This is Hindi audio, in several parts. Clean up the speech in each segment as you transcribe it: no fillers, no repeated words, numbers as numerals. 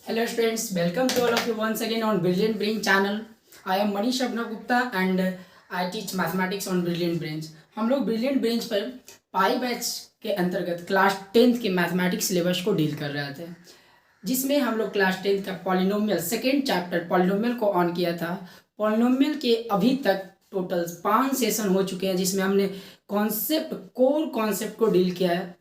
Hello students, welcome to all of you once again on Brilliant Brain channel. I am Manish Abhinav Gupta and I teach mathematics on Brilliant Brains. हम लोग Brilliant Brains पर पाई बैच के अंतर्गत क्लास 10th के मैथमेटिक्स सिलेबस को डील कर रहे थे, जिसमें हम लोग क्लास 10th का पॉलिनोमियल सेकेंड चैप्टर पॉलिनोमियल को ऑन किया था। पॉलिनोमियल के अभी तक टोटल 5 सेशन हो चुके हैं, जिसमें हमने कोर कॉन्सेप्ट को डील किया है।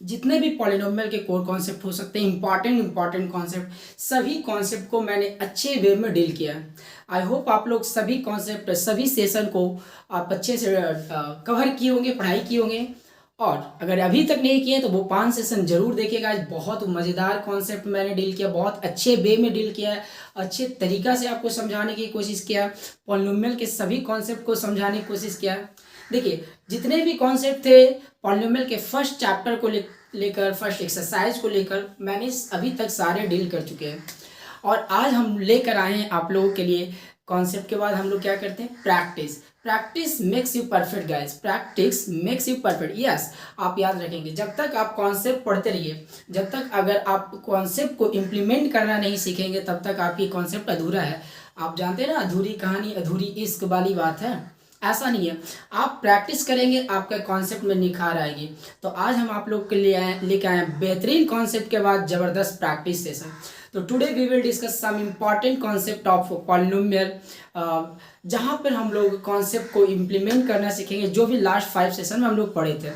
जितने भी पॉलिनोमियल के कोर कॉन्सेप्ट हो सकते हैं, इंपॉर्टेंट कॉन्सेप्ट, सभी कॉन्सेप्ट को मैंने अच्छे वे में डील किया है। आई होप आप लोग सभी कॉन्सेप्ट, सभी सेशन को आप अच्छे से कवर किए होंगे, पढ़ाई किए होंगे। और अगर अभी तक नहीं किए तो वो 5 सेशन जरूर देखिएगा। बहुत मज़ेदार कॉन्सेप्ट मैंने डील किया, बहुत अच्छे वे में डील किया है, अच्छे तरीक़ा से आपको समझाने की कोशिश किया, पॉलिनोमियल के सभी कॉन्सेप्ट को समझाने की कोशिश किया। देखिए, जितने भी कॉन्सेप्ट थे पॉलिनोमियल के फर्स्ट चैप्टर को लेकर फर्स्ट एक्सरसाइज को लेकर मैंने अभी तक सारे डील कर चुके हैं। और आज हम लेकर आए हैं आप लोगों के लिए कॉन्सेप्ट के बाद हम लोग क्या करते हैं, practice makes you perfect guys, practice makes you perfect. Yes, आप याद रखेंगे, जब तक आप कॉन्सेप्ट पढ़ते रहिए, जब तक अगर आप कॉन्सेप्ट को इम्प्लीमेंट करना नहीं सीखेंगे तब तक आपकी कॉन्सेप्ट अधूरा है। आप जानते हैं ना, अधूरी कहानी अधूरी इश्क वाली बात है। ऐसा नहीं है, आप प्रैक्टिस करेंगे आपके कॉन्सेप्ट में निखार आएगी। तो आज हम आप लोग के लिए लेके आए बेहतरीन कॉन्सेप्ट के बाद ज़बरदस्त प्रैक्टिस सेशन। तो today we will discuss some important concept of polynomial, जहाँ पर हम लोग कॉन्सेप्ट को इम्प्लीमेंट करना सीखेंगे, जो भी लास्ट 5 सेशन में हम लोग पढ़े थे।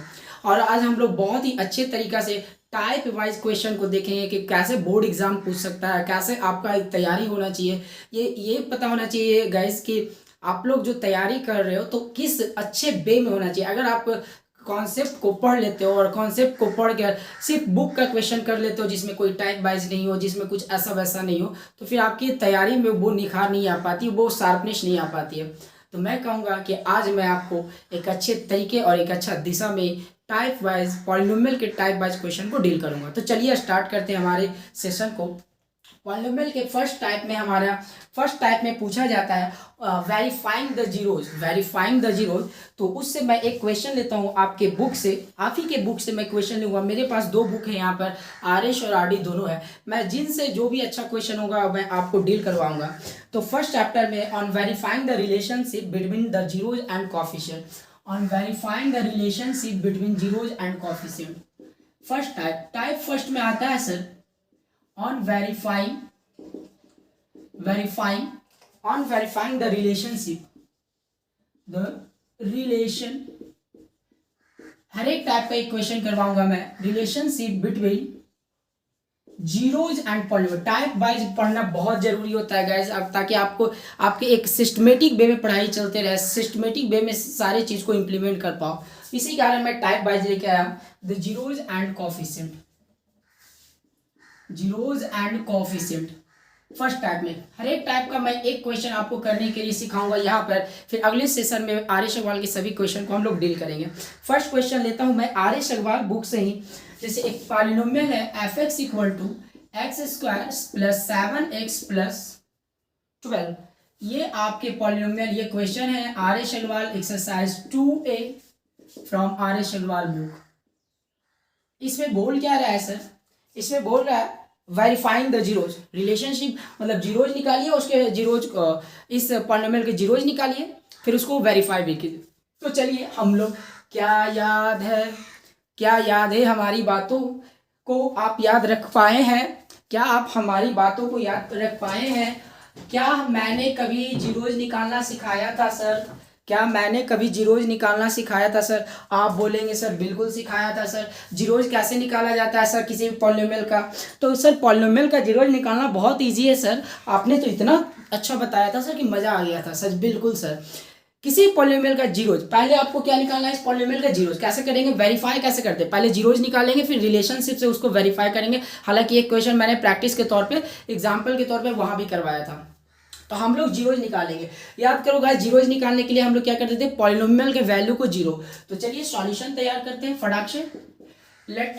और आज हम लोग बहुत ही अच्छे तरीक़ा से टाइप वाइज क्वेश्चन को देखेंगे कि कैसे बोर्ड एग्जाम पूछ सकता है, कैसे आपका एक तैयारी होना चाहिए। ये पता होना चाहिए गाइस कि आप लोग जो तैयारी कर रहे हो तो किस अच्छे वे में होना चाहिए। अगर आप कॉन्सेप्ट को पढ़ लेते हो और कॉन्सेप्ट को पढ़ कर सिर्फ बुक का क्वेश्चन कर लेते हो, जिसमें कोई टाइप वाइज नहीं हो, जिसमें कुछ ऐसा वैसा नहीं हो, तो फिर आपकी तैयारी में वो निखार नहीं आ पाती, वो शार्पनेस नहीं आ पाती है। तो मैं कहूँगा कि आज मैं आपको एक अच्छे तरीके और एक अच्छा दिशा में टाइप वाइज पॉलिनोमियल के टाइप वाइज क्वेश्चन को डील करूँगा। तो चलिए स्टार्ट करते हैं हमारे सेशन को। पॉलिनोमियल के फर्स्ट टाइप में पूछा जाता है वेरीफाइंग द जीरोज। तो उससे मैं एक क्वेश्चन लेता हूँ आपके बुक से, आप ही के बुक से मैं क्वेश्चन लूँगा। मेरे पास 2 बुक है यहाँ पर, आरएस और आरडी दोनों है। मैं जिनसे जो भी अच्छा क्वेश्चन होगा मैं आपको डील करवाऊंगा। तो फर्स्ट चैप्टर में on verifying the relationship between the zeros and coefficient, on verifying the relationship between zeros and coefficient. First type first में आता है sir on verifying the relation, हर एक टाइप का एक क्वेश्चन करवाऊंगा मैं, relationship between zeros and polynomial. Type wise पढ़ना बहुत जरूरी होता है गाइस, अब ताकि आपको आपके एक सिस्टमेटिक वे में पढ़ाई चलते रहे, सिस्टमेटिक वे में सारे चीज को इंप्लीमेंट कर पाओ। इसी कारण मैं टाइप वाइज लेके आया the zeros and coefficient, zeros and coefficient. First type में हर एक टाइप का मैं एक क्वेश्चन आपको करने के लिए सिखाऊंगा यहाँ पर, फिर अगले सेशन में आर्यश अग्रवाल के सभी क्वेश्चन को हम लोग डील करेंगे। फर्स्ट क्वेश्चन लेता हूँ मैं आर्यश अग्रवाल बुक से ही। जैसे एक पॉलिनोमियल है fx equal to x square plus 7x plus 12। ये आपके पॉलिनोमियल, ये क्वेश्चन है Aryash Agarwal exercise 2A from Aryash Agarwal book. इसमें बोल क्या रहा है सर, इसमें बोल रहा है वेरीफाइंग द जीरोज, रिलेशनशिप मतलब जीरोज निकालिए, उसके जीरोज इस पॉलिनोमियल के जीरोज निकालिए, फिर उसको वेरीफाई भी कीजिए। तो चलिए हम लोग, क्या याद है हमारी बातों को आप याद रख पाए हैं? क्या आप हमारी बातों को याद रख पाए हैं? क्या मैंने कभी जीरोज निकालना सिखाया था सर? क्या मैंने कभी जीरोज निकालना सिखाया था सर? आप बोलेंगे सर बिल्कुल सिखाया था सर। जीरोज कैसे निकाला जाता है सर किसी भी पॉलिनोमियल का? तो सर पॉलिनोमियल का जीरोज निकालना बहुत इजी है सर, आपने तो इतना अच्छा बताया था सर कि मज़ा आ गया था सर। बिल्कुल सर, किसी पॉलिनोमियल का जीरोज, पहले आपको क्या निकालना है, इस पॉलिनोमियल का जीरोज कैसे करेंगे, वेरीफाई कैसे करते हैं, पहले जीरोज निकालेंगे फिर रिलेशनशिप से उसको वेरीफाई करेंगे। हालांकि एक क्वेश्चन मैंने प्रैक्टिस के तौर पे, एग्जाम्पल के तौर पे वहाँ भी करवाया था। तो हम लोग जीरोज निकालेंगे, याद करो गाइस, जीरोज निकालने के लिए हम लोग क्या करते थे, पॉलिनोमियल के वैल्यू को जीरो। तो चलिए सॉल्यूशन तैयार करते हैं फटाक से। Let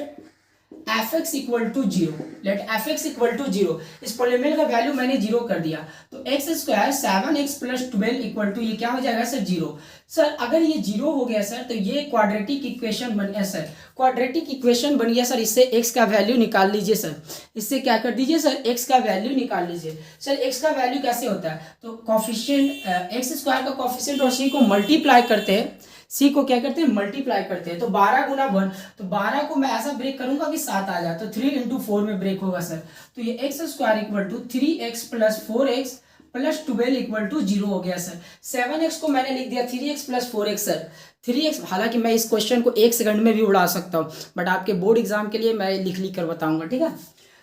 F X equal to zero, let F X equal to zero, इस पॉलिनोमियल का वैल्यू मैंने जीरो कर दिया, तो X square 7x plus 12 equal to ये क्या हो जाएगा सर जीरो। सर अगर ये जीरो हो गया सर तो ये क्वाड्रेटिक इक्वेशन बन गया सर, क्वाड्रेटिक इक्वेशन बन गया सर, इससे एक्स का वैल्यू निकाल लीजिए सर, इससे क्या कर दीजिए सर एक्स का वैल्यू निकाल लीजिए। सर एक्स का वैल्यू कैसे होता है, तो कॉफिशिएंट एक्स स्क्वायर का कॉफिशिएंट और सी को मल्टीप्लाई करते हैं, सी को क्या करते हैं मल्टीप्लाई करते हैं, तो 12 गुना 1, तो 12 को मैं ऐसा ब्रेक करूंगा कि 7 आ जाए, तो 3 इंटू 4 में ब्रेक होगा सर, तो ये X square equal to 3x plus 4x plus 12 equal to zero हो गया सर। 7x को मैंने लिख दिया 3x plus 4x sir, 3x, हालांकि मैं इस क्वेश्चन को 1 सेकंड में भी उड़ा सकता हूँ, बट आपके बोर्ड एग्जाम के लिए मैं लिख कर बताऊंगा, ठीक है।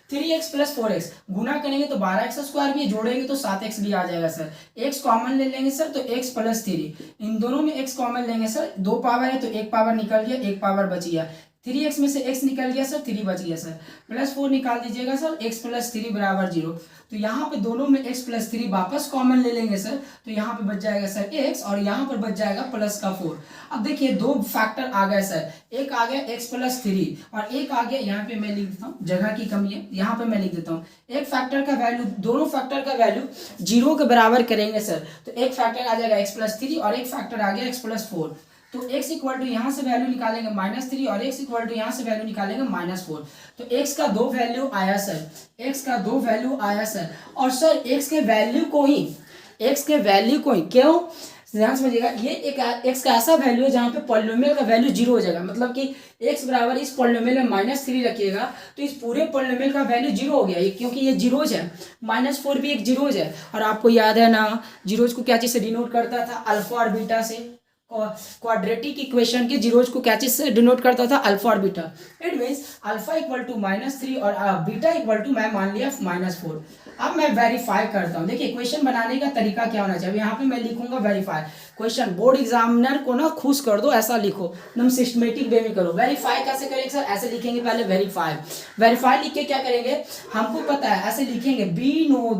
3x प्लस 4x गुना करेंगे तो 12x स्क्वायर भी, जोड़ेंगे तो 7x भी आ जाएगा सर, x कॉमन ले लेंगे सर तो x प्लस 3, इन दोनों में x कॉमन लेंगे सर, 2 पावर है तो 1 पावर निकल गया, 1 पावर बच गया, 3x में से x निकल गया सर, 3 बच गया सर, प्लस 4 निकाल दीजिएगा सर, x प्लस 3 बराबर 0, तो यहाँ पे दोनों में x प्लस 3 वापस कॉमन ले लेंगे सर, तो यहाँ पे बच जाएगा सर x और यहाँ पर बच जाएगा प्लस का 4। अब देखिए दो फैक्टर आ गए सर, एक आ गया x प्लस 3 और एक आ गया, यहाँ पे मैं लिख देता हूँ, जगह की कमी है, यहाँ पे मैं लिख देता हूँ, एक फैक्टर का वैल्यू, दोनों फैक्टर का वैल्यू 0 के बराबर करेंगे सर, तो एक फैक्टर आ जाएगा x प्लस 3 और एक फैक्टर आ गया x प्लस 4, तो x इक्वल टू यहाँ से वैल्यू निकालेंगे -3 और x इक्वल टू यहाँ से वैल्यू निकालेंगे -4, तो x का 2 वैल्यू आया सर, x का 2 वैल्यू आया सर, और सर x के वैल्यू को ही क्यों, ध्यान समझिएगा, ये एक x का ऐसा वैल्यू है जहाँ पे पॉलिनोमियल का वैल्यू जीरो हो जाएगा, मतलब कि x बराबर इस पॉलिनोमियल में -3 रखिएगा तो इस पूरे पॉलिनोमियल का वैल्यू जीरो हो गया, क्योंकि ये जीरोज है, -4 भी एक जीरोज है, और आपको याद है ना जीरोज को क्या चीज से डिनोट करता था, अल्फा और बीटा से, क्वाड्रेटिक इक्वेशन के जीरोज को क्या चीज से डिनोट करता था, अल्फा और beta, it means alpha equal to -3 और बीटा इक्वल टू मैं मान लिया -4। अब मैं वेरीफाई करता हूँ, देखिए क्वेश्चन बनाने का तरीका क्या होना चाहिए, यहाँ पे मैं लिखूंगा वेरीफाई, क्वेश्चन बोर्ड एग्जामिनर को ना खुश कर दो, ऐसा लिखो एकदम सिस्टमेटिक वे में करो। वेरीफाई कैसे करेंगे सर, ऐसे लिखेंगे पहले वेरीफाई, वेरीफाई लिख के क्या करेंगे, हमको पता है, ऐसे लिखेंगे be know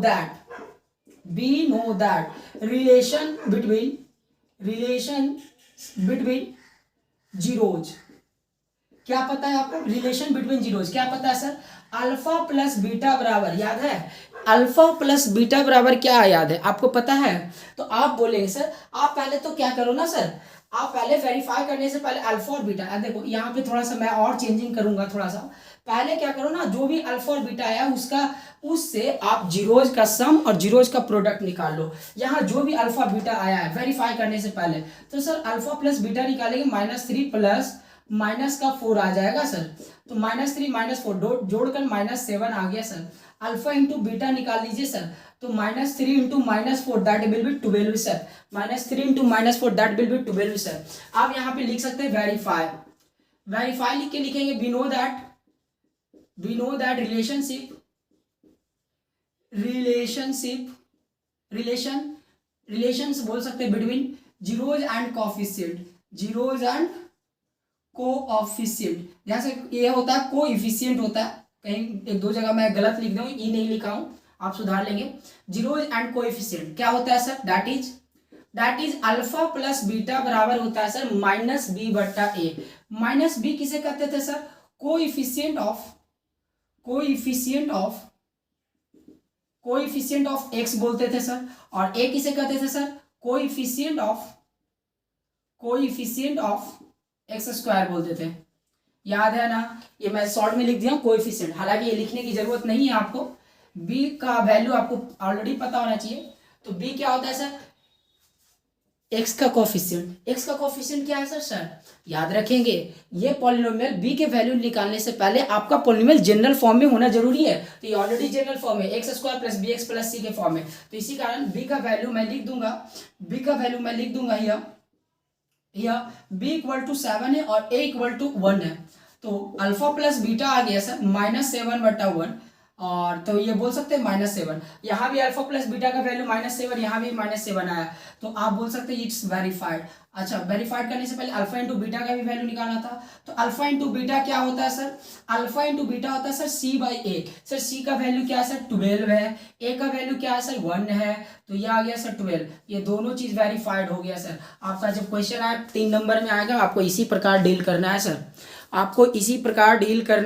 that relation between zeros, क्या पता है आपको, रिलेशन बिटवीन जीरोज क्या पता है सर, अल्फा प्लस बीटा बराबर, याद है अल्फा प्लस बीटा बराबर क्या याद है आपको पता है, तो आप बोलेंगे सर, आप पहले तो क्या करो ना सर, आप पहले वेरीफाई करने से पहले अल्फा और बीटा, देखो यहाँ पे थोड़ा सा मैं और चेंजिंग करूंगा, थोड़ा सा पहले क्या करो ना, जो भी अल्फा और बीटा आया उससे आप जीरोज का सम और जीरोज का प्रोडक्ट निकाल लो, यहाँ जो भी अल्फा बीटा आया है वेरीफाई करने से पहले, तो सर अल्फा प्लस बीटा निकालेंगे, -3 प्लस माइनस का 4 आ जाएगा सर, तो -3 -4 जोड़कर -7 आ गया सर, अल्फा इंटू बीटा निकाल लीजिए सर, तो -3 into -4 that will be 12 sir, -3 into -4 that will be 12 sir. आप यहाँ पे लिख सकते हैं वेरीफाई लिख के लिखेंगे वी नो दैट रिलेशंस बोल सकते हैं बिटवीन जीरोज एंड कोएफिशिएंट, जैसे ये होता है कोएफिशिएंट होता है, कहीं एक दो जगह मैं गलत लिख दूं, ई नहीं लिखा हूं, आप सुधार लेंगे, जीरोज एंड कोएफिशिएंट क्या होता है sir, that is alpha plus beta बराबर होता है सर -b बट्टा a, -b किसे कहते थे सर, कोएफिशिएंट ऑफ x बोलते थे सर, और a किसे कहते थे sir, coefficient of x square बोलते थे, याद है ना, ये मैं शॉर्ट में लिख दिया कोएफिशिएंट, हालांकि ये लिखने की जरूरत नहीं है आपको, b का वैल्यू आपको ऑलरेडी पता होना चाहिए, तो b क्या होता है सर, x का कोएफिशिएंट क्या है सर, याद रखेंगे ये पॉलिनोमियल b के वैल्यू निकालने से पहले आपका पॉलिनोमियल जनरल फॉर्म में होना जरूरी है, तो ये ऑलरेडी जनरल फॉर्म है, x square plus bx plus c के फॉर्म में, तो इसी कारण b का वैल्यू मैं लिख दूंगा यह b इक्वल टू 7 है और a इक्वल टू 1 है, तो अल्फा प्लस बीटा आ गया सर -7 बटा 1, और तो ये बोल सकते हैं -7, यहाँ भी अल्फा प्लस बीटा का वैल्यू -7, यहाँ भी -7 आया, तो आप बोल सकते हैं इट्स वेरीफाइड। अच्छा, वेरीफाइड करने से पहले अल्फा इंटू बीटा का भी वैल्यू निकालना था, तो अल्फा इंटू बीटा क्या होता है सर, अल्फा इंटू बीटा होता है सर c/a, सर c का वैल्यू क्या है सर 12 है, a का वैल्यू क्या है सर 1 है, तो ये आ गया सर 12, ये दोनों चीज वेरीफाइड हो गया सर। आपका जब क्वेश्चन आया 3 नंबर में आएगा, आपको इसी प्रकार डील करना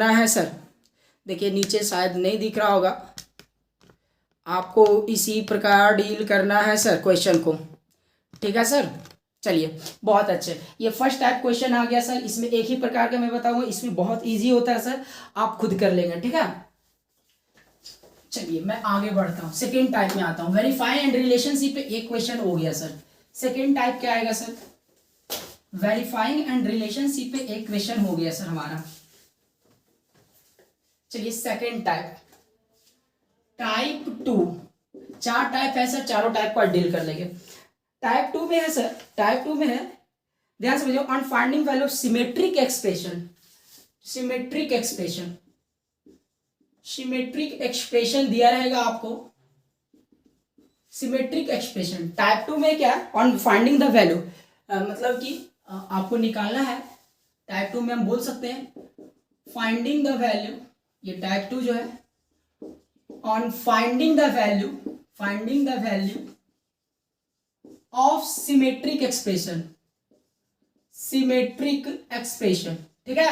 है सर, देखिए नीचे शायद नहीं दिख रहा होगा आपको, इसी प्रकार डील करना है सर क्वेश्चन को, ठीक है सर। चलिए बहुत अच्छे, ये फर्स्ट टाइप क्वेश्चन आ गया सर। इसमें एक ही प्रकार का मैं बताऊंगा, इसमें बहुत इजी होता है सर, आप खुद कर लेंगे, ठीक है। चलिए मैं आगे बढ़ता हूँ, सेकेंड टाइप में आता हूँ। वेरीफाई एंड रिलेशनशिप पे एक क्वेश्चन हो गया सर। सेकेंड टाइप क्या आएगा सर? वेरीफाइंग एंड रिलेशनशिप पे एक क्वेश्चन हो गया सर हमारा। चलिए सेकेंड टाइप, टाइप 2, 4 टाइप है सर, चारों टाइप को डील कर लेंगे। टाइप 2 में है सर, टाइप 2 में है, ध्यान समझिए, on finding value of symmetric expression. Symmetric expression, symmetric expression दिया रहेगा आपको, सिमेट्रिक एक्सप्रेशन। टाइप 2 में क्या है? ऑन फाइंडिंग द वैल्यू, मतलब कि आपको निकालना है। टाइप 2 में हम बोल सकते हैं फाइंडिंग द वैल्यू, ये टाइप 2 जो है, on finding the value, finding the value of symmetric expression, symmetric expression, ठीक है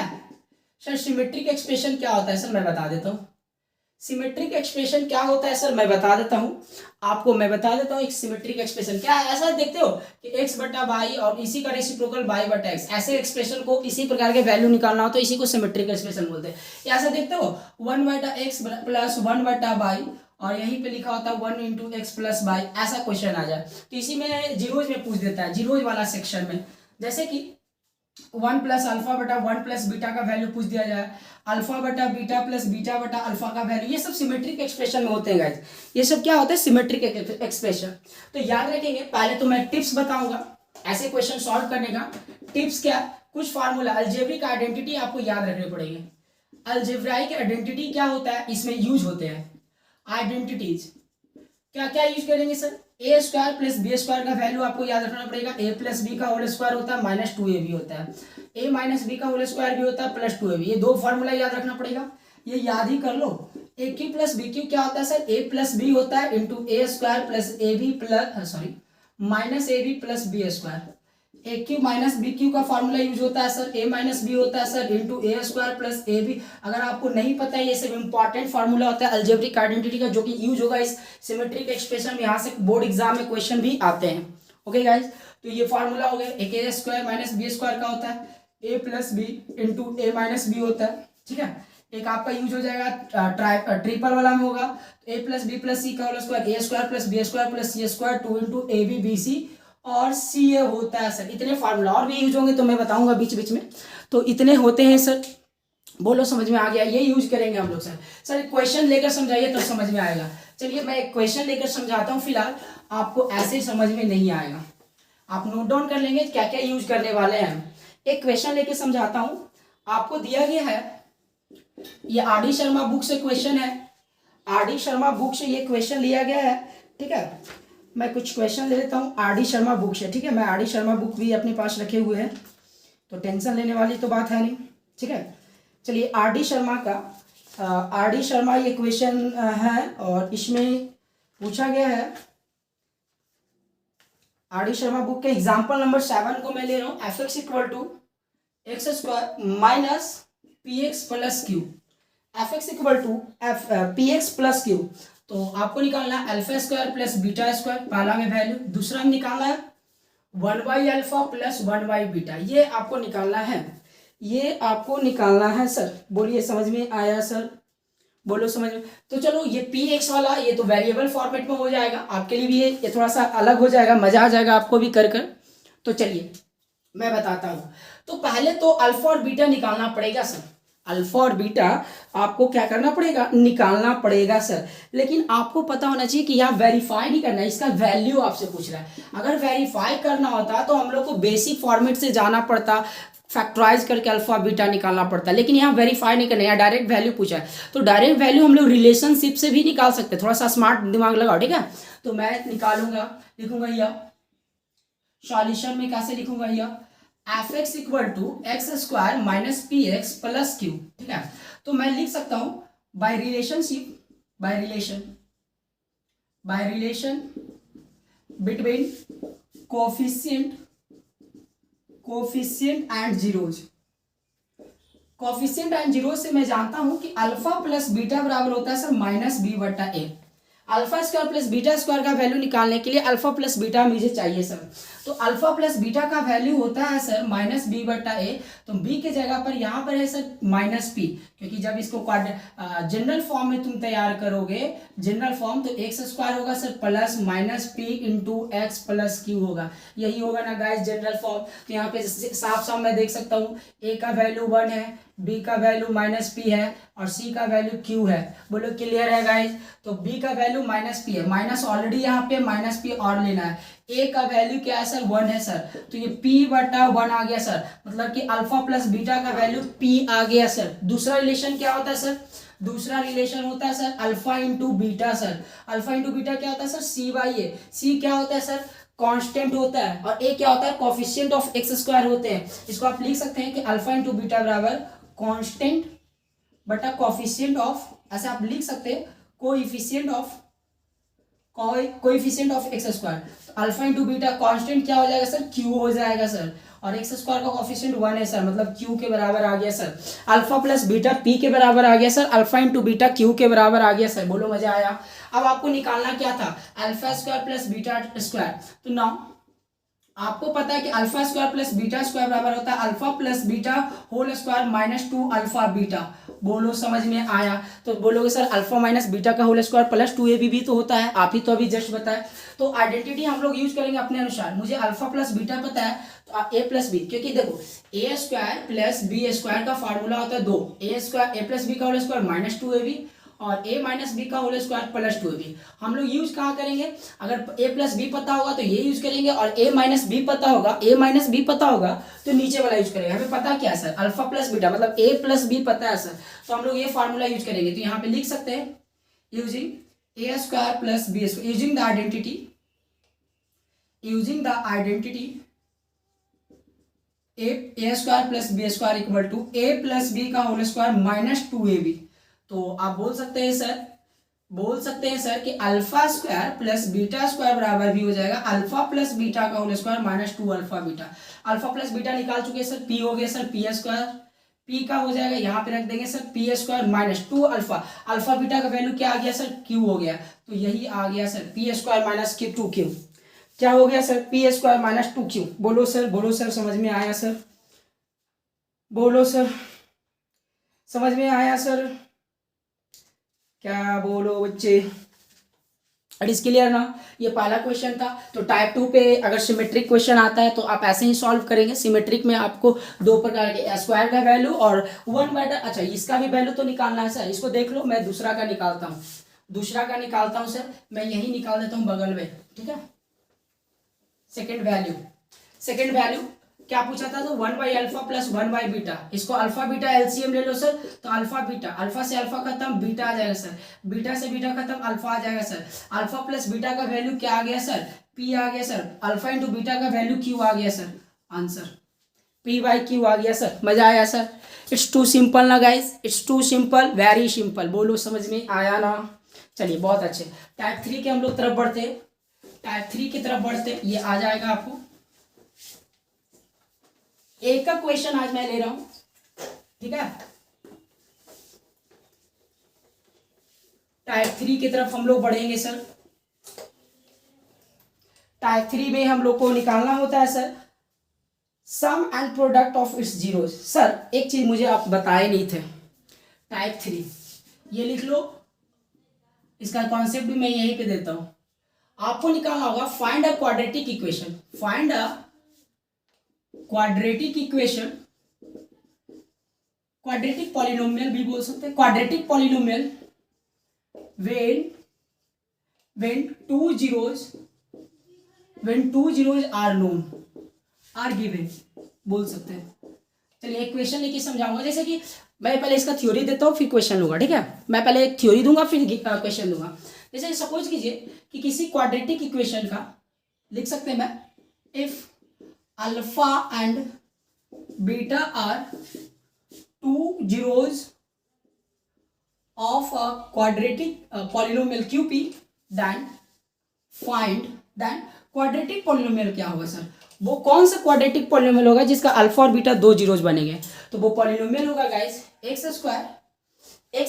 सर। सिमेट्रिक एक्सप्रेशन क्या होता है सर, मैं बता देता हूं। सिमेट्रिक एक्सप्रेशन क्या होता है सर, मैं बता देता हूं आपको, मैं बता देता हूं एक सिमेट्रिक एक्सप्रेशन क्या है। ऐसा देखते हो कि x बटा वाई और इसी का रेसिप्रोकल y बटा x, ऐसे एक्सप्रेशन को इसी प्रकार के वैल्यू निकालना हो तो इसी को सिमेट्रिक एक्सप्रेशन बोलते हैं। ऐसा देखते हो 1 बटा x प्लस 1 बटा वाई और यहीं पे लिखा होता है 1 इंटू एक्स प्लस वाई, ऐसा क्वेश्चन आ जाए तो इसी में जीरोज में पूछ देता है, जीरोज वाला सेक्शन में। जैसे कि 1 प्लस अल्फा बटा 1 प्लस बीटा का वैल्यू पूछ दिया जाए, अल्फा बटा बीटा प्लस बीटा बटा अल्फा का वैल्यू, ये सब सिमेट्रिक एक्सप्रेशन में होते हैं गाइस। ये सब क्या होता है? Symmetric expression. तो याद रखेंगे, पहले तो मैं टिप्स बताऊंगा ऐसे क्वेश्चन सॉल्व करने का। टिप्स क्या? कुछ फार्मूला, अलजेब्रिक आइडेंटिटी आपको याद रखने पड़ेंगे। अलजेब्राइक आइडेंटिटी क्या होता है, इसमें यूज होते हैं आइडेंटिटीज। क्या क्या यूज करेंगे सर? ए स्क्वायर प्लस बी स्क्वायर का वैल्यू आपको याद रखना पड़ेगा। ए प्लस बी का होल स्क्वायर होता है माइनस 2a भी होता है, ए माइनस बी का होल स्क्वायर भी होता है प्लस 2a भी, ये दो फार्मूला याद रखना पड़ेगा, ये याद ही कर लो। A cube plus B cube क्या होता है सर? ए प्लस बी होता है into A square plus A B plus sorry minus A B plus B square. A cube minus B cube का फॉर्मूला यूज होता है सर, ए माइनस बी होता है sir into A square plus A B. अगर आपको नहीं पता है, ये सब इंपॉर्टेंट फार्मूला होता है अलजेब्रिक आइडेंटिटी का, जो कि यूज होगा इस सिमेट्रिक एक्सप्रेशन में। यहाँ से बोर्ड एग्जाम में क्वेश्चन भी आते हैं। ओके गाइज, तो ये फार्मूला हो गया, एक ए स्क्वायर माइनस बी स्क्वायर का होता है, ए प्लस बी इंटू ए माइनस बी होता है, ठीक है। एक आपका यूज हो जाएगा ट्रिपल वाला में होगा, A plus B plus C का whole square, A square plus B square plus C square 2 into A B B C और सी ए होता है सर। इतने फार्मूला और भी यूज होंगे तो मैं बताऊंगा बीच बीच में, तो इतने होते हैं सर। बोलो समझ में आ गया? ये यूज करेंगे हम लोग सर। सर क्वेश्चन लेकर समझाइए तो समझ में आएगा। चलिए मैं एक क्वेश्चन लेकर समझाता हूँ, फिलहाल आपको ऐसे समझ में नहीं आएगा, आप नोट डाउन कर लेंगे क्या क्या यूज करने वाले हैं। एक क्वेश्चन लेकर समझाता हूँ, आपको दिया गया है, ये आर डी शर्मा बुक से क्वेश्चन है, आर डी शर्मा बुक से ये क्वेश्चन लिया गया है, ठीक है। मैं कुछ क्वेश्चन ले लेता हूँ आर डी शर्मा बुक से, ठीक है। मैं आर डी शर्मा बुक भी अपने पास रखे हुए हैं, तो टेंशन लेने वाली तो बात है नहीं, ठीक है। चलिए आर डी शर्मा का, आर डी शर्मा ये क्वेश्चन है और इसमें पूछा गया है, आर डी शर्मा बुक के एग्जाम्पल नंबर 7 को मैं ले रहा हूँ। F X equal to x square minus P X plus Q, F X equal to F P X plus Q. तो आपको निकालना है alpha square plus beta square, पहला में वैल्यू, दूसरा में निकालना है 1 by alpha plus 1 by beta, ये आपको निकालना है, ये आपको निकालना है सर। बोलिए समझ में आया सर? बोलो समझ में। तो चलो ये पी एक्स वाला ये तो वेरिएबल फॉर्मेट में हो जाएगा, आपके लिए भी ये थोड़ा सा अलग हो जाएगा, मजा आ जाएगा आपको भी कर कर। तो चलिए मैं बताता हूँ। तो पहले तो अल्फा और बीटा निकालना पड़ेगा सर, अल्फा और बीटा आपको क्या करना पड़ेगा? निकालना पड़ेगा सर। लेकिन आपको पता होना चाहिए कि यहाँ वेरीफाई नहीं करना है, इसका वैल्यू आपसे पूछ रहा है। अगर वेरीफाई करना होता तो हम लोग को बेसिक फॉर्मेट से जाना पड़ता, फैक्टराइज करके अल्फा बीटा निकालना पड़ता, लेकिन यहाँ वेरीफाई नहीं करना, यहाँ डायरेक्ट वैल्यू पूछा है। तो डायरेक्ट वैल्यू हम लोग रिलेशनशिप से भी निकाल सकते हैं, थोड़ा सा स्मार्ट दिमाग लगाओ, ठीक है। तो मैं निकालूंगा, लिखूंगा यह सॉल्यूशन में कैसे लिखूंगा, यह F X equal to x square minus P X plus Q, ठीक है। तो मैं लिख सकता हूं by relationship, by relation between coefficient and zeros, coefficient and zero से मैं जानता हूं कि अल्फा प्लस बीटा बराबर होता है सर माइनस बी बटा A. Alpha square plus beta square का वैल्यू निकालने के लिए अल्फा प्लस बीटा मुझे चाहिए सर। तो अल्फा प्लस बीटा का वैल्यू होता है सर माइनस बी बटा ए। तो बी के जगह पर यहाँ पर है सर माइनस पी, क्योंकि जब इसको जनरल फॉर्म में तुम तैयार करोगे जनरल फॉर्म, तो एक्स स्क्वायर होगा sir plus minus P into X plus Q होगा। यही होगा ना गाइस जनरल फॉर्म। तो यहाँ पे साफ साफ मैं देख सकता हूँ ए का वैल्यू 1 है, बी का वैल्यू माइनस पी है और सी का वैल्यू क्यू है। बोलो क्लियर है गाइस। तो बी का वैल्यू माइनस पी है, माइनस ऑलरेडी यहाँ पे माइनस पी और लेना है। ए का वैल्यू क्या है सर 1 है सर, तो ये p बटा 1 आ गया सर, मतलब कि अल्फा प्लस बीटा का वैल्यू p आ गया सर। दूसरा रिलेशन क्या होता है सर, दूसरा रिलेशन होता है sir alpha into beta sir. Alpha into beta क्या होता है सर सी बाई ए। सी क्या होता है सर कांस्टेंट होता है और ए क्या होता है कोफिशिएंट ऑफ एक्स स्क्वायर होते हैं। इसको आप लिख सकते हैं कि अल्फा इंटू बीटा बराबर कांस्टेंट बटा कोफिशिएंट ऑफ, ऐसे आप लिख सकते हैं कोएफिशिएंट ऑफ एक्स स्क्वायर। तो अल्फा इंटू बीटा कांस्टेंट क्या हो जाएगा सर क्यू हो जाएगा सर, और एक्स स्क्वायर का कोफिशिएंट 1 है सर, मतलब क्यू के बराबर आ गया sir. Alpha plus beta P के बराबर आ गया sir, alpha into beta Q के बराबर आ गया सर। बोलो मजा आया। अब आपको निकालना क्या था alpha square plus beta square. तो नाउ आपको पता है कि alpha square plus beta square बराबर होता है alpha plus beta whole square minus 2 alpha beta. बोलो समझ में आया। तो बोलोगे सर अल्फा माइनस बीटा का होल स्क्वायर प्लस 2 ए भी तो होता है, आप ही तो अभी जस्ट बताए। तो आइडेंटिटी हम लोग यूज करेंगे अपने अनुसार। मुझे अल्फा प्लस बीटा पता है तो ए प्लस बी, क्योंकि देखो A square plus B square का फार्मूला होता है 2 A square A plus B का whole square minus 2 A B और ए माइनस बी का होल स्क्वायर प्लस 2 बी। हम लोग यूज कहाँ करेंगे, अगर ए प्लस बी पता होगा तो ये यूज करेंगे, और ए माइनस बी पता होगा तो नीचे वाला यूज करेंगे। हमें पता क्या है सर अल्फा प्लस बीटा, मतलब ए प्लस बी पता है सर, तो हम लोग ये फार्मूला यूज करेंगे। तो यहाँ पे लिख सकते हैं using A square plus B square using the identity A square plus B square equal to A plus B का whole square minus 2 A B. तो आप बोल सकते हैं सर कि alpha square plus beta square बराबर भी हो जाएगा अल्फा प्लस बीटा का whole square minus 2 alpha beta. Alpha plus beta निकाल चुके हैं सर, पी हो गया सर पी स्क्वायर, पी का हो जाएगा यहाँ पे रख देंगे sir P square minus 2 alpha, alpha beta का वैल्यू क्या आ गया सर क्यू हो गया। तो यही आ गया sir P square minus 2 Q. क्या हो गया sir P square minus 2 Q. बोलो सर समझ में आया सर, बोलो सर समझ में आया सर, क्या बोलो बच्चे। और इसके लिए ना ये पहला क्वेश्चन था। तो टाइप 2 पे अगर सिमेट्रिक क्वेश्चन आता है तो आप ऐसे ही सॉल्व करेंगे। सिमेट्रिक में आपको 2 प्रकार के स्क्वायर का वैल्यू और 1 बटा, अच्छा इसका भी वैल्यू तो निकालना है सर। इसको देख लो, मैं दूसरा का निकालता हूँ सर, मैं यही निकाल देता हूँ बगल में, ठीक है। सेकेंड वैल्यू क्या पूछा था, तो 1 by alpha plus 1 by beta. इसको अल्फा बीटा एलसीएम ले लो सर, तो अल्फा बीटा, अल्फा से अल्फा खत्म बीटा आ जाएगा सर, बीटा से बीटा खत्म अल्फा आ जाएगा सर। अल्फा प्लस बीटा का वैल्यू क्या आ गया सर पी आ गया सर, अल्फा इंटू बीटा का वैल्यू क्यू आ गया sir, answer P by Q आ गया सर। मजा आया सर। इट्स टू सिंपल ना guys, it's too simple, very simple. बोलो समझ में आया ना। चलिए बहुत अच्छे। टाइप 3 के हम लोग तरफ बढ़ते, ये आ जाएगा आपको एक का क्वेश्चन आज मैं ले रहा हूं, ठीक है। टाइप 3 की तरफ हम लोग बढ़ेंगे सर। टाइप 3 में हम लोग को निकालना होता है sir sum and product of its zeros. Sir एक चीज मुझे आप बताए नहीं थे, टाइप 3 ये लिख लो, इसका कॉन्सेप्ट भी मैं यहीं पे देता हूं। आपको निकालना होगा find a quadratic equation, find a quadratic equation, quadratic polynomial भी बोल सकते हैं, quadratic polynomial when two zeros are known are given बोल सकते हैं। चलिए एक क्वेश्चन लेके समझाऊंगा। जैसे कि मैं पहले इसका थ्योरी देता हूँ फिर क्वेश्चन लूंगा, ठीक है। मैं पहले एक थ्योरी दूंगा फिर क्वेश्चन दूंगा। जैसे सपोज कीजिए कि किसी क्वाड्रेटिक इक्वेशन का लिख सकते हैं मैं, if alpha and beta are two zeros of a quadratic polynomial QP, then quadratic polynomial क्या होगा सर? वो कौन सा क्वाड्रेटिक पॉलिनोमियल होगा जिसका अल्फा और बीटा दो जीरोज बनेंगे? तो वो पॉलिनोमियल होगा गाइस एक्स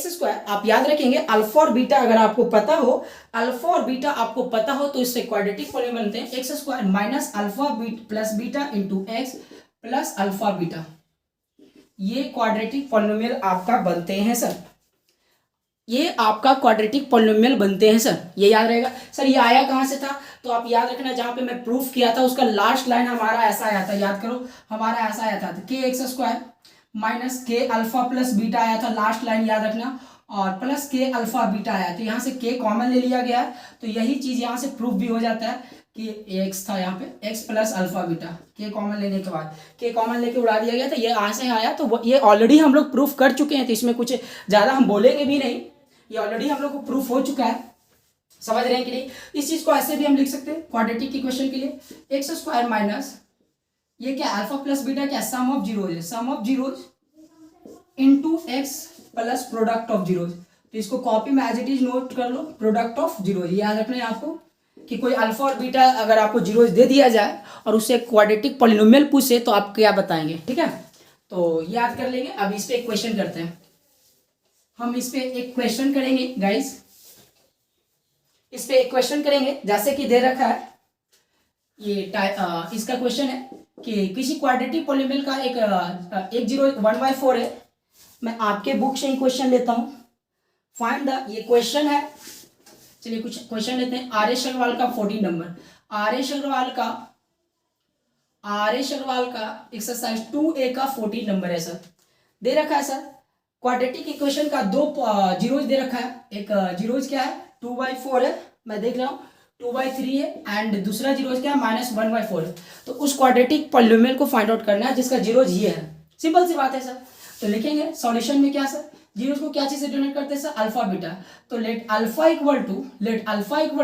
स्क्वायर। आप याद रखेंगे अल्फा और बीटा अगर आपको पता हो, अल्फा और बीटा आपको पता हो तो इससे क्वाड्रेटिक पॉलिनोमियल बनते हैं x square minus alpha plus beta into X plus alpha beta. ये क्वाड्रेटिक पॉलिनोमियल आपका बनते हैं सर, ये आपका क्वाड्रेटिक पॉलिनोमियल बनते हैं सर। ये याद रहेगा सर। ये आया कहाँ से था? तो आप याद रखना जहां पे मैं प्रूफ किया था उसका लास्ट लाइन हमारा ऐसा आया था, याद करो हमारा ऐसा आया था के एक्स स्क्वायर माइनस के अल्फा प्लस बीटा आया था, लास्ट लाइन याद रखना, और प्लस के अल्फा बीटा आया। तो यहाँ से के कॉमन ले लिया गया है, तो यही चीज यहाँ से प्रूफ भी हो जाता है कि एक्स था यहाँ पे एक्स प्लस अल्फा बीटा, के कॉमन लेने के बाद के कॉमन लेके उड़ा दिया गया था, ये यहाँ से आया। तो ये ऑलरेडी हम लोग प्रूफ कर चुके हैं, तो इसमें कुछ ज़्यादा हम बोलेंगे भी नहीं, ये ऑलरेडी हम लोग को प्रूफ हो चुका है। समझ रहे हैं कि नहीं? इस चीज को ऐसे भी हम लिख सकते हैं क्वाड्रेटिक इक्वेशन के लिए, एक्स स्क्वायर माइनस ये क्या अल्फा प्लस बीटा क्या सम ऑफ जीरोज है, sum of zeros into x plus product of zeros. तो इसको कॉपी में एज इट इज नोट कर लो, प्रोडक्ट ऑफ जीरोज। याद रखना है आपको कि कोई अल्फा और बीटा अगर आपको जीरोज दे दिया जाए और उससे क्वाड्रेटिक पॉलिनोमियल पूछे तो आप क्या बताएंगे, ठीक है? तो याद कर लेंगे। अब इस पे एक क्वेश्चन करते हैं, हम इस पे एक क्वेश्चन करेंगे गाइस, इस पे एक क्वेश्चन करेंगे जैसे कि दे रखा है ये इसका क्वेश्चन है कि किसी क्वाड्रेटिक पॉलिनोमियल का एक 1/4 है। मैं आपके बुक से ही क्वेश्चन लेता हूं, फाइंड द, ये क्वेश्चन है। चलिए कुछ क्वेश्चन लेते हैं। आर एस अग्रवाल का 14 नंबर, आर एस अग्रवाल का एक्सरसाइज 2A का 14 नंबर है सर। दे रखा है सर क्वाड्रेटिक इक्वेशन का दो जीरोज दे रखा है, एक जीरोज क्या है 2/4 है, मैं देख रहा हूँ 2/3 है, एंड दूसरा जीरोज क्या है -1/4 है। तो उस क्वाड्रेटिक पॉलिनोमियल को फाइंड आउट करना है जिसका जीरोज ये है। सिंपल सी बात है सर। तो लिखेंगे सॉल्यूशन में क्या सर, जीरोज को क्या चीज से डिनोट करते हैं सर, अल्फा बीटा। तो लेट अल्फा इक्वल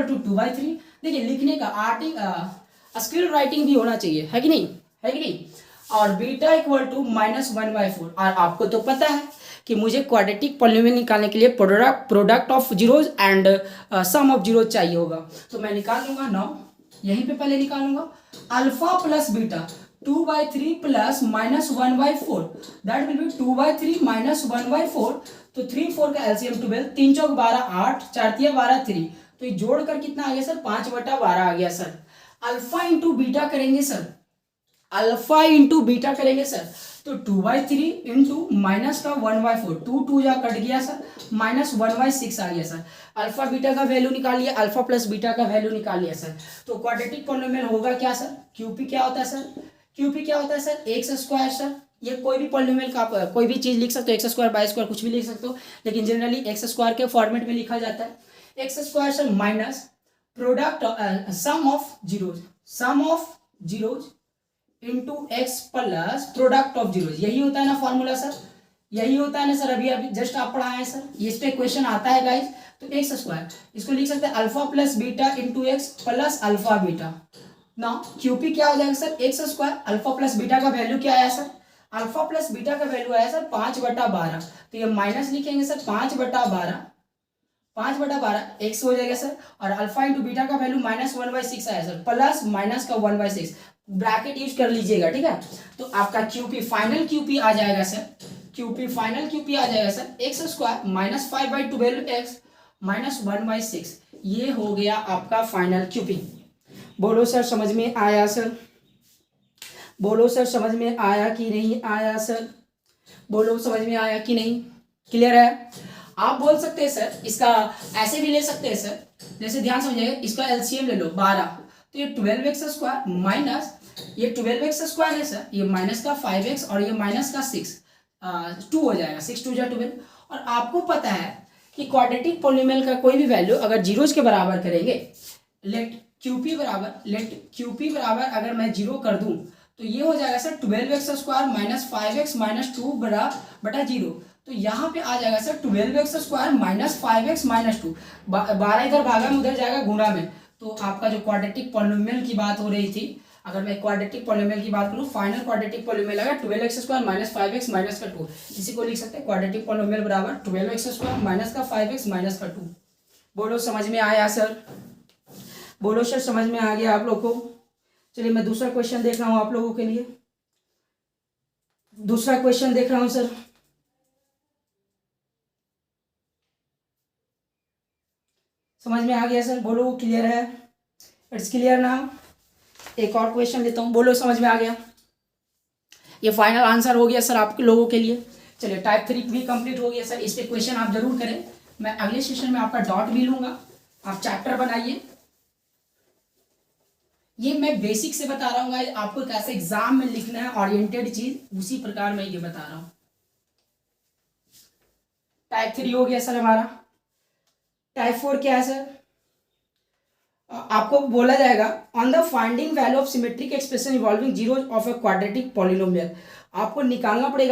टू 2/3। देखिए लिखने का आर्टिक स्किल राइटिंग भी होना चाहिए, है कि नहीं, है कि नहीं? और बीटा इक्वल टू -1/4। और आपको तो पता है कि मुझे क्वाड्रेटिक पॉलिनोमियल निकालने के लिए product of zeros and sum of zeros चाहिए होगा। तो मैं निकाल लूंगा नाउ, यहीं पे पहले निकालूंगा alpha plus beta 2/3 plus -1/4, that will be 2/3 -1/4। तो 3 4 का एलसीएम 12, 3 चौक 12, 8 4 12 3। तो ये जोड़कर कितना आ गया सर 5/12 आ गया सर। अल्फा इंटू बीटा करेंगे सर, अल्फा इंटू बीटा करेंगे सर, तो 2/3 इंटू माइनस का 1/4, 2 जा कट गया सर, -1/6 आ गया सर। अल्फा बीटा का वैल्यू निकाल लिया, अल्फा प्लस बीटा का वैल्यू निकाल लिया सर। तो क्वाड्रेटिक पॉलिनोमियल होगा क्या सर, क्यूपी क्या होता है सर, क्यूपी क्या होता है सर, एक्स स्क्वायर सर। ये कोई भी पॉलिनोमियल का आप कोई भी चीज लिख सकते हो, एक्स स्क्वायर बाई स्क्वायर कुछ भी लिख सकते हो, लेकिन जनरली एक्स स्क्वायर के फॉर्मेट में लिखा जाता है। X square sir minus product sum of zeros into X plus product of zeros. यही होता है ना फॉर्मूला सर, यही होता है ना सर, अभी जस्ट आप पढ़ाए हैं सर। इस पे क्वेश्चन आता है गाइस। तो एक्स स्क्वायर इसको लिख सकते हैं alpha plus beta into X plus alpha beta. ना क्यूपी क्या हो जाएगा sir, x square alpha plus beta का वैल्यू क्या आया सर, अल्फा प्लस बीटा का वैल्यू आया सर 5/12। तो ये माइनस लिखेंगे सर 5/12 एक्स हो जाएगा सर, और अल्फा इंटू बीटा का वैल्यू -1/6 आया सर, प्लस माइनस का 1/6 ब्रैकेट यूज कर लीजिएगा, ठीक है? तो आपका क्यूपी फाइनल क्यूपी आ जाएगा सर, क्यूपी फाइनल क्यूपी आ जाएगा sir x square minus 5/12 x minus 1/6। ये हो गया आपका फाइनल क्यूपी। बोलो सर समझ में आया सर, बोलो सर समझ में आया कि नहीं आया सर, बोलो समझ में आया कि नहीं, क्लियर है? आप बोल सकते हैं सर इसका ऐसे भी ले सकते हैं सर, जैसे ध्यान समझिएगा, इसका एलसीएम ले लो 12, तो ये 12x स्क्वायर माइनस ये 12x स्क्वायर है सर, ये माइनस का 5x और ये माइनस का 6 2 हो जाएगा, 6 2 जा 12। और आपको पता है कि क्वाड्रेटिक पॉलिनोमियल का कोई भी वैल्यू अगर जीरोज के बराबर करेंगे, लेट क्यूपी बराबर अगर मैं जीरो कर दूं तो ये हो जाएगा sir 12x square minus 5x minus 2 बटा 0। तो यहाँ पे आ जाएगा sir 12x square minus 5x minus 2, 12 इधर भागा में उधर जाएगा गुणा में। तो आपका जो क्वाड्रेटिक पॉलिनोमियल की बात हो रही थी, अगर मैं क्वाड्रेटिक पॉलिनोमियल की बात करूँ, फाइनल क्वाड्रेटिक पॉलिनोमियल अगर 12x square minus 5x minus का 2, इसी को लिख सकते हैं क्वाड्रेटिक पॉलिनोमियल बराबर 12x स्क्वायर माइनस का 5x माइनस का 2। बोलो समझ में आया सर, बोलो सर समझ में आ गया आप लोग को। चलिए मैं दूसरा क्वेश्चन देख रहा हूँ आप लोगों के लिए। दूसरा क्वेश्चन देख रहा हूँ सर। समझ में आ गया सर? बोलो क्लियर है? It's clear now. एक और क्वेश्चन लेता हूँ, बोलो समझ में आ गया? ये फाइनल आंसर हो गया सर आप लोगों के लिए। चलिए टाइप 3 भी कंप्लीट हो गया सर। इस पे क्वेश्चन आप जरूर करें। मैं अगले सेशन में आपका डॉट भी लूंगा। आप चैप्टर बनाइए। ये मैं बेसिक से बता रहा हूँ गाइस, आपको कैसे एग्जाम में लिखना है ओरिएंटेड चीज, उसी प्रकार मैं ये बता रहा हूँ। टाइप 3 हो गया सर हमारा। टाइप 4 क्या है सर? आपको बोला जाएगा on the finding value of symmetric expression involving zero of a quadratic polynomial. आपको निकालना पड़ेगा